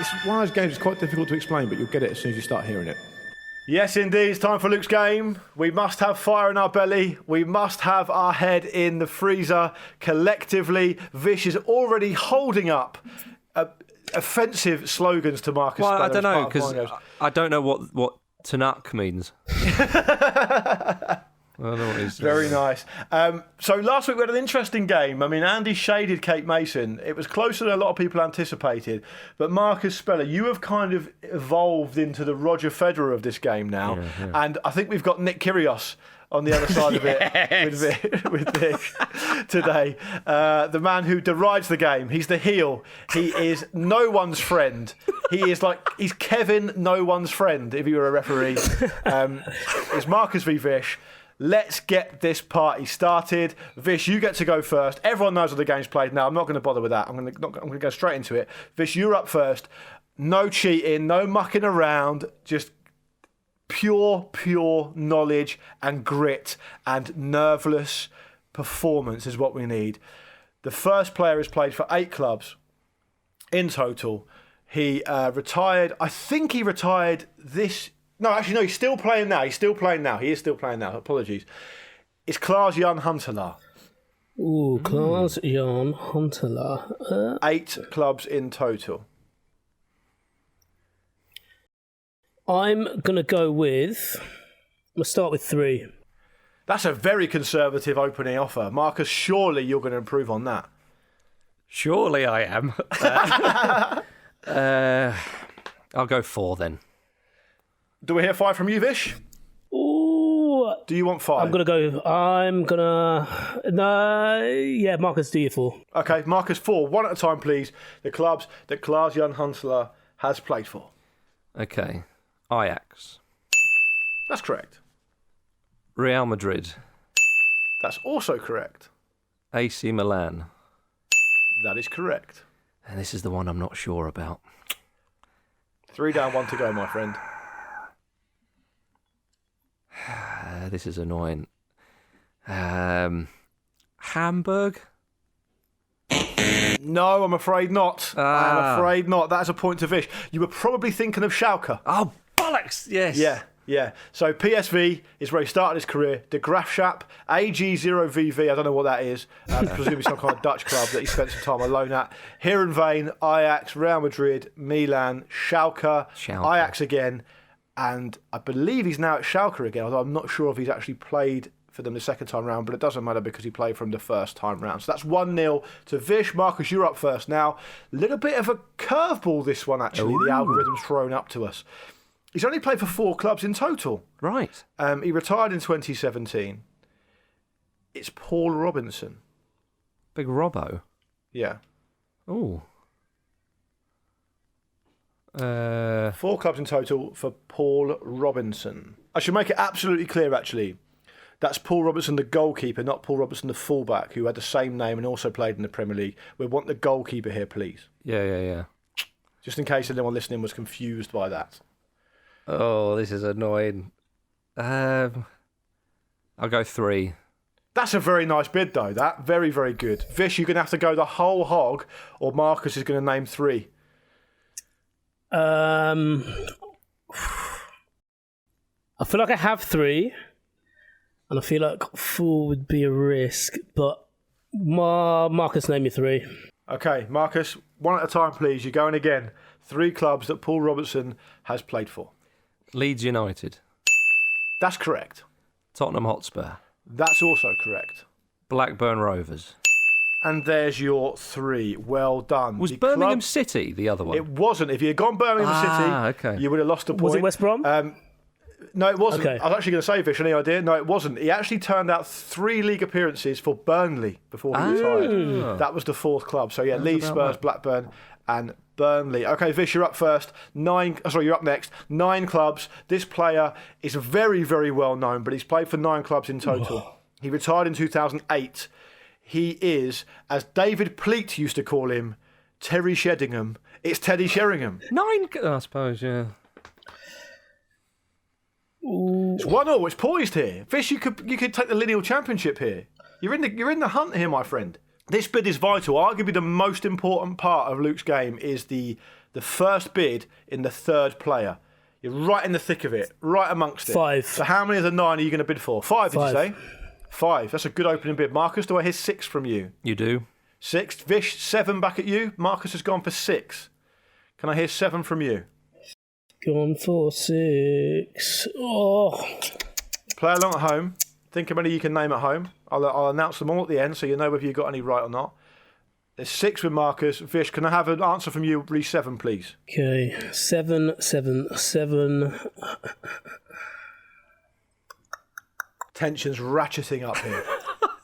It's one of those games that's quite difficult to explain, but you'll get it as soon as you start hearing it. Yes, indeed. It's time for Luke's game. We must have fire in our belly. We must have our head in the freezer. Collectively, Vish is already holding up offensive slogans to Marcus. Well, I don't know, because I don't know what Tanuk means. I don't know what he's Very nice. So last week we had an interesting game. I mean, Andy shaded Kate Mason. It was closer than a lot of people anticipated. But Marcus Speller, you have kind of evolved into the Roger Federer of this game now. Yeah. And I think we've got Nick Kyrgios on the other side of it with Vish today. The man who derides the game. He's the heel. He is no one's friend. He's Kevin, no one's friend, if you were a referee. It's Marcus v Vish. Let's get this party started. Vish, you get to go first. Everyone knows how the game's played now. I'm not going to bother with that. I'm going to go straight into it. Vish, you're up first. No cheating, no mucking around. Just pure knowledge and grit and nerveless performance is what we need. The first player has played for 8 clubs in total. He retired. I think he retired this... No, actually, no, he's still playing now. He is still playing now. Apologies. It's Klaas-Jan Huntelaar. Ooh, Klaas-Jan Huntelaar. 8 clubs in total. I'm going to go with... We'll start with 3. That's a very conservative opening offer. Marcus, surely you're going to improve on that. Surely I am. I'll go 4 then. Do we hear 5 from you, Vish? Ooh. Do you want 5? Yeah, Marcus, do you 4. Okay, Marcus, 4. One at a time, please. The clubs that Klaas-Jan Huntelaar has played for. Okay. Ajax. That's correct. Real Madrid. That's also correct. AC Milan. That is correct. And this is the one I'm not sure about. 3 down, 1 to go, my friend. This is annoying. Hamburg? No, I'm afraid not. I'm afraid not. That's a point to Vish. You were probably thinking of Schalke. Oh, bollocks! Yes. Yeah. So PSV is where he started his career. De Graafschap, AG0VV, I don't know what that is. Presumably some kind of Dutch club that he spent some time alone at. Heerenveen, Ajax, Real Madrid, Milan, Schalke. Ajax again. And I believe he's now at Schalke again, although I'm not sure if he's actually played for them the second time round, but it doesn't matter because he played for them the first time round. So that's 1-0 to Vish. Marcus, you're up first now. A little bit of a curveball, this one, actually. Ooh. The algorithm's thrown up to us. He's only played for 4 clubs in total. Right. He retired in 2017. It's Paul Robinson. Big Robbo. Yeah. Ooh. 4 clubs in total for Paul Robinson. I should make it absolutely clear, actually. That's Paul Robinson, the goalkeeper, not Paul Robinson, the fullback, who had the same name and also played in the Premier League. We want the goalkeeper here, please. Yeah. Just in case anyone listening was confused by that. Oh, this is annoying. I'll go 3. That's a very nice bid, though. That very, very good. Vish, you're going to have to go the whole hog, or Marcus is going to name 3. I feel like I have 3, and I feel like 4 would be a risk, but Marcus, name me 3. Okay, Marcus, 1 at a time, please. You're going again. 3 clubs that Paul Robinson has played for. Leeds United. That's correct. Tottenham Hotspur. That's also correct. Blackburn Rovers. And there's your 3. Well done. Was Birmingham City the other one? It wasn't. If you had gone Birmingham City, okay. you would have lost a point. Was it West Brom? No, it wasn't. Okay. I was actually going to say, Vish, any idea? No, it wasn't. He actually turned out 3 league appearances for Burnley before he retired. That was the 4th club. So, yeah, Leeds, Spurs, Blackburn and Burnley. Okay, Vish, you're up first. You're up next. 9 clubs. This player is very, very well known, but he's played for 9 clubs in total. He retired in 2008. He is, as David Pleat used to call him, Terry Sheringham. It's Teddy Sheringham. 9, I suppose, yeah. Ooh. It's 1-0. It's poised here. Vish, you could take the lineal championship here. You're in the hunt here, my friend. This bid is vital. Arguably the most important part of Luke's game is the first bid in the third player. You're right in the thick of it, right amongst it. 5. So how many of the 9 are you going to bid for? 5, did you 5. say? 5. That's a good opening bid. Marcus, do I hear 6 from you? You do. 6. Vish, 7 back at you. Marcus has gone for 6. Can I hear 7 from you? Gone for 6. Oh. Play along at home. Think how many you can name at home. I'll announce them all at the end so you know whether you got any right or not. There's 6 with Marcus. Vish, can I have an answer from you? Re 7, please. Okay. 7, 7, 7. Tension's ratcheting up here.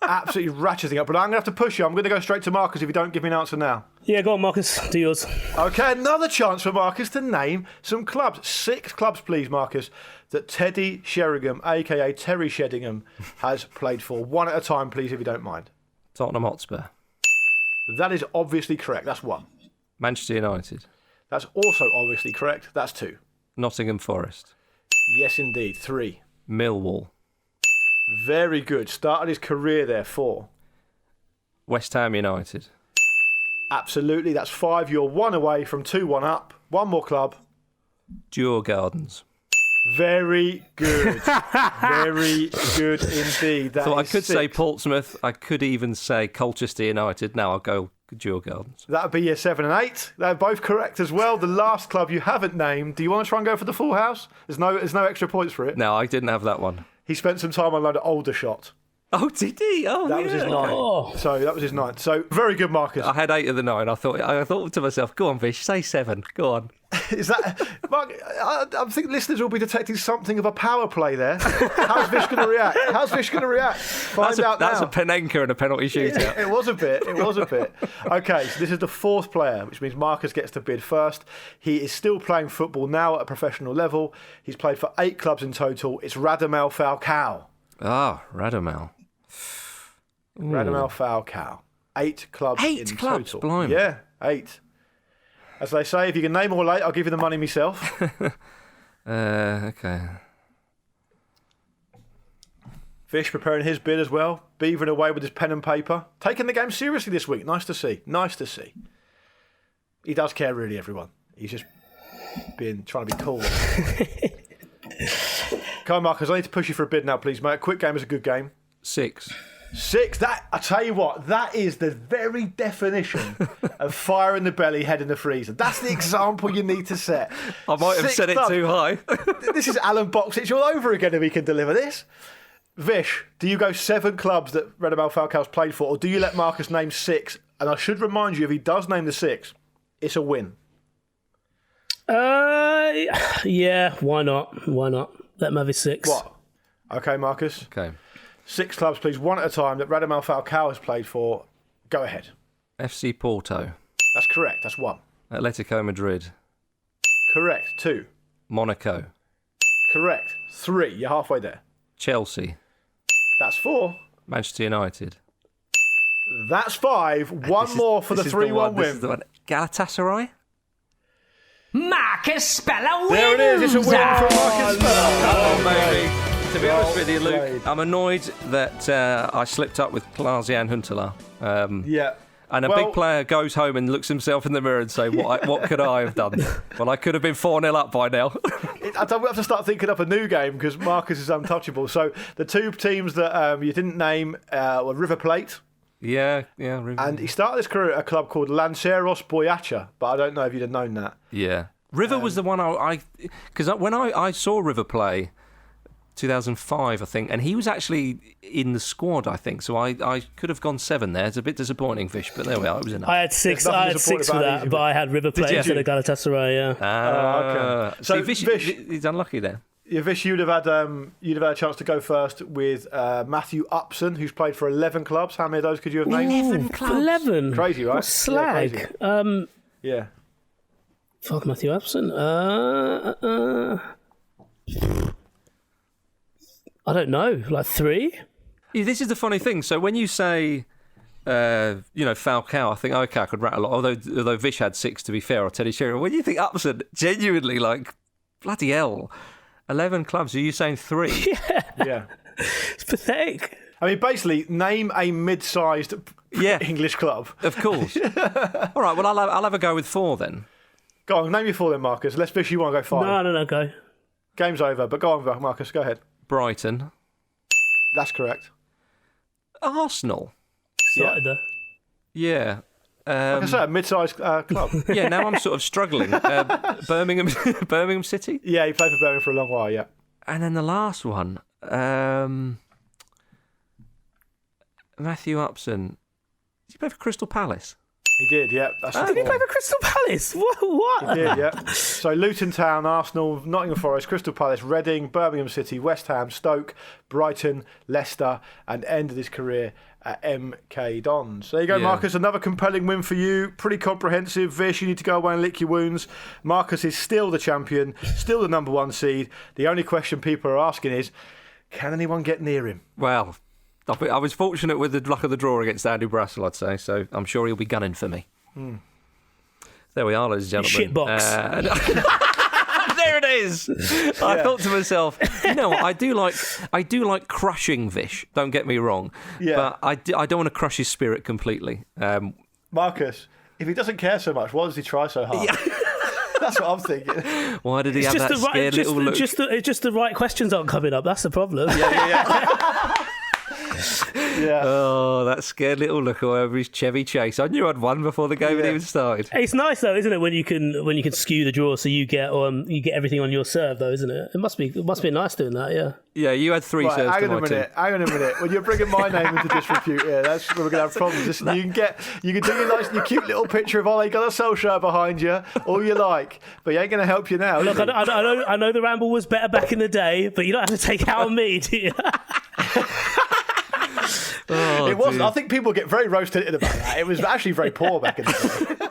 Absolutely ratcheting up. But I'm going to have to push you. I'm going to go straight to Marcus if you don't give me an answer now. Yeah, go on, Marcus. Do yours. Okay, another chance for Marcus to name some clubs. 6 clubs, please, Marcus, that Teddy Sheringham, a.k.a. Terry Sheringham, has played for. One at a time, please, if you don't mind. Tottenham Hotspur. That is obviously correct. That's 1. Manchester United. That's also obviously correct. That's 2. Nottingham Forest. Yes, indeed. 3. Millwall. Very good. Started his career there. 4. West Ham United. Absolutely. That's 5. You're 1 away from 2-1 up. One more club. Dewar Gardens. Very good. Very good indeed. That So I is could 6. say Portsmouth. I could even say Colchester United. Now I'll go Dewar Gardens. That would be your 7 and 8. They're both correct as well. The last club you haven't named. Do you want to try and go for the full house? There's no extra points for it. No, I didn't have that one. He spent some time on a older shot. Oh, did he? Oh, That was his 9. Oh. So that was his 9. So very good, Marcus. I had 8 of the 9. I thought to myself, go on, Vish, say 7. Go on. Is that Mark? I think listeners will be detecting something of a power play there. How's Vish going to react? Find out That's now. a Penenka and a penalty shootout. It was a bit. Okay, so this is the 4th player, which means Marcus gets to bid first. He is still playing football now at a professional level. He's played for 8 clubs in total. It's Radamel Falcao. Ah, Radamel. Radamel Falcao. 8 clubs 8 in clubs, total. blimey. Yeah, 8. As they say, if you can name all 8, I'll give you the money myself. Okay. Fish preparing his bid as well. Beavering away with his pen and paper. Taking the game seriously this week. Nice to see. He does care, really, everyone. He's just trying to be cool. Come on, Marcus. I need to push you for a bid now, please, mate. A quick game is a good game. 6. 6. I tell you what, that is the very definition of fire in the belly, head in the freezer. That's the example you need to set. I might have 6 said it clubs. too high. This is Alan Boxich all over again if he can deliver this. Vish, do you go 7 clubs that Radamel Falcao's played for, or do you let Marcus name 6? And I should remind you, if he does name the 6, it's a win. Yeah, why not? Let him have his 6. What? Okay, Marcus. Okay. 6 clubs, please, one at a time, that Radamel Falcao has played for. Go ahead. FC Porto. That's correct. That's 1. Atletico Madrid. Correct. 2. Monaco. Correct. 3. You're halfway there. Chelsea. That's 4. Manchester United. That's 5. One more for the 3-1 This is win. the one. Galatasaray? Marcus Speller wins! There it is. It's a win for Marcus Speller. Oh, maybe. To be honest with you, Luke, played. I'm annoyed that I slipped up with Klaas-Jan Huntelaar. Yeah. And a big player goes home and looks himself in the mirror and say, what could I have done? Well, I could have been 4-0 up by now. I have to start thinking up a new game because Marcus is untouchable. So the 2 teams that you didn't name were River Plate. Yeah. And he started his career at a club called Lanceros Boyaca, but I don't know if you'd have known that. Yeah. River was the one because when I saw River play 2005, I think, and he was actually in the squad, I think. So I could have gone 7 there. It's a bit disappointing, Fish, but there we are. It was enough. I had 6. There's nothing I had 6 for disappointing that, about but I had River Plate you? instead of Galatasaray. Yeah. Okay. So So, Vish, Vish- he's unlucky there. Yeah, Vish, you'd have had a chance to go first with Matthew Upson, who's played for 11 clubs. How many of those could you have named? 11 clubs. 11. Crazy, right? What slag. Yeah, crazy. Yeah. Fuck Matthew Upson. I don't know. Like 3. Yeah, this is the funny thing. So when you say, Falcao, I think, okay, I could rattle a lot. Although Vish had 6, to be fair, or Teddy Sheringham. When you think Upson, genuinely, like, bloody hell, 11 clubs. Are you saying 3? Yeah. It's pathetic. I mean, basically, name a mid-sized English club. Of course. All right, well, I'll have a go with 4 then. Go on, name your 4 then, Marcus. Let's fish you want to go 5. No, go. Game's over, but go on, Marcus, go ahead. Brighton. That's correct. Arsenal. Started there. Yeah. Like I said, a mid-sized club. Yeah, now I'm sort of struggling. Birmingham City? Yeah, he played for Birmingham for a long while, yeah. And then the last one, Matthew Upson. Did he play for Crystal Palace? He did, yeah. That's Did he play for Crystal Palace? What? He did, yeah. So Luton Town, Arsenal, Nottingham Forest, Crystal Palace, Reading, Birmingham City, West Ham, Stoke, Brighton, Leicester, and ended his career at MK Dons. There you go, Yeah. Marcus. Another compelling win for you. Pretty comprehensive. Vish, you need to go away and lick your wounds. Marcus is still the champion, still the number 1 seed. The only question people are asking is, can anyone get near him? Well, I was fortunate with the luck of the draw against Andy Brassel, I'd say, so I'm sure he'll be gunning for me. There we are, ladies and gentlemen. Shitbox. There it is. I thought to myself, you know what? I do like crushing Vish. Don't get me wrong, but I don't want to crush his spirit completely. Marcus, if he doesn't care so much, why does he try so hard? That's what I'm thinking. Why did he have that scared little look? It's just the right questions aren't coming up. That's the problem. Yeah. Oh, that scared little look over his Chevy Chase. I knew I'd won before the game had even started. It's nice though, isn't it, when you can skew the draw so you get everything on your serve though, isn't it? It must be nice doing that, yeah. Yeah, you had 3 serves hang to my 2. Hang on a minute. When you're bringing my name into disrepute here, that's where we're going to have problems. Listen, you can do your cute little picture of Ole Gunnar Solskjaer behind you, all you like, but he ain't going to help you now. Look, I know the Ramble was better back in the day, but you don't have to take it out on me, do you? It wasn't. I think people get very roast-tinted about that. It was actually very poor back in the day.